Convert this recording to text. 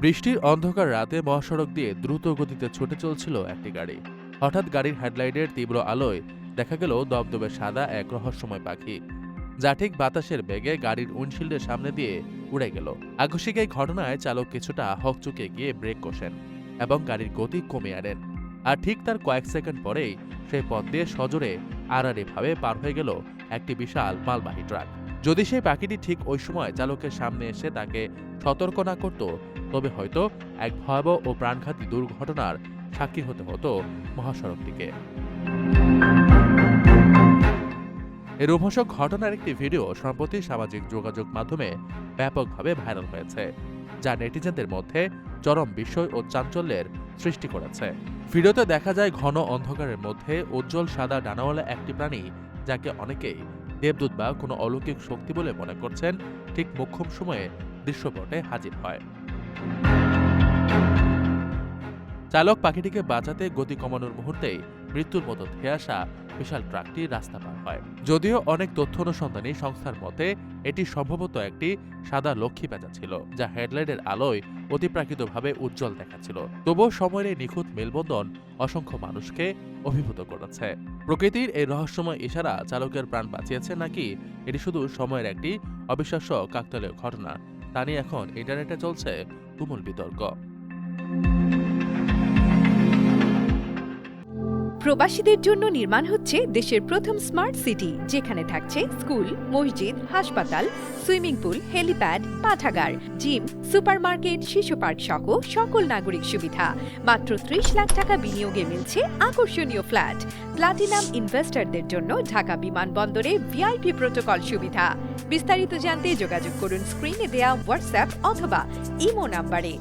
বৃষ্টির অন্ধকার রাতে মহাসড়ক দিয়ে দ্রুত গতিতে ছুটে চলছিল একটি গাড়ি। হঠাৎ গাড়ির হেডলাইটের তীব্র আলোয় দেখা গেল দবদবে সাদা এক রহস্যময় পাখি, যা ঠিক বাতাসের বেগে গাড়ির উইন্ডশিল্ডের সামনে দিয়ে উড়ে গেল। আকস্মিক এই ঘটনায় চালক কিছুটা হকচকে গিয়ে ব্রেক কষেন এবং গাড়ির গতি কমিয়ে আনেন। আর ঠিক তার কয়েক সেকেন্ড পরেই সেই পথ দিয়ে সজোরে আড়াআড়িভাবে পার হয়ে গেল একটি বিশাল মালবাহী ট্রাক। যদি সেই পাখিটি ঠিক ওই সময় চালকের সামনে এসে তাকে সতর্ক না করত, তবে হয়তো এক ভয়াবহ ও প্রাণঘাতী দুর্ঘটনার সাক্ষী হতে হতো মহাসড়কটিকে। এই রোমহর্ষক ঘটনার একটি ভিডিও সম্প্রতি সামাজিক যোগাযোগ মাধ্যমে ব্যাপকভাবে ভাইরাল হয়েছে, যা নেটিজেনদের মধ্যে চরম বিস্ময় ও চাঞ্চল্যের সৃষ্টি করেছে। ভিডিওতে দেখা যায় ঘন অন্ধকারের মধ্যে উজ্জ্বল সাদা ডানাওয়ালা একটি প্রাণী, যাকে অনেকেই দেবদূত বা কোনো অলৌকিক শক্তি বলে মনে করছেন, ঠিক মোক্ষম সময়ে দৃশ্যপটে হাজির হয়। চালক পাখিটিকে বাঁচাতে গতি কমানোর মুহূর্তেই মৃত্যুর মতো ধেয়ে আসা বিশাল ট্রাকটি রাস্তা পার হয়। যদিও অনেক তথ্য অনুসন্ধানী সংস্থার মতে এটি সম্ভবত একটি সাদা লক্ষ্মী পেঁচা ছিল, যা হেডলাইটের আলোয় অতিপ্রাকৃতভাবে উজ্জ্বল দেখাচ্ছিল। তবুও সময়ের এই নিখুঁত মেলবন্ধন অসংখ্য মানুষকে অভিভূত করেছে। প্রকৃতির এই রহস্যময় ইশারা চালকের প্রাণ বাঁচিয়েছে নাকি এটি শুধু সময়ের একটি অবিশ্বাস্য কাকতালীয় ঘটনা, তা নিয়ে এখন ইন্টারনেটে চলছে তুমুল বিতর্ক। প্রবাসীদের জন্য নির্মাণ হচ্ছে দেশের প্রথম স্মার্ট সিটি, যেখানে থাকছে স্কুল, মসজিদ, হাসপাতাল, সুইমিং পুল, হেলিপ্যাড, পাঠাগার, জিম, সুপারমার্কেট, শিশু পার্ক সহ সকল নাগরিক সুবিধা। মাত্র ৩০ লাখ টাকা বিনিয়োগে মিলছে আকর্ষণীয় ফ্ল্যাট। প্লাটিনাম ইনভেস্টরদের জন্য ঢাকা বিমানবন্দরে ভিআইপি প্রোটোকল সুবিধা। বিস্তারিত জানতে যোগাযোগ করুন স্ক্রিনে দেয়া হোয়াটসঅ্যাপ অথবা ইমো নাম্বারে।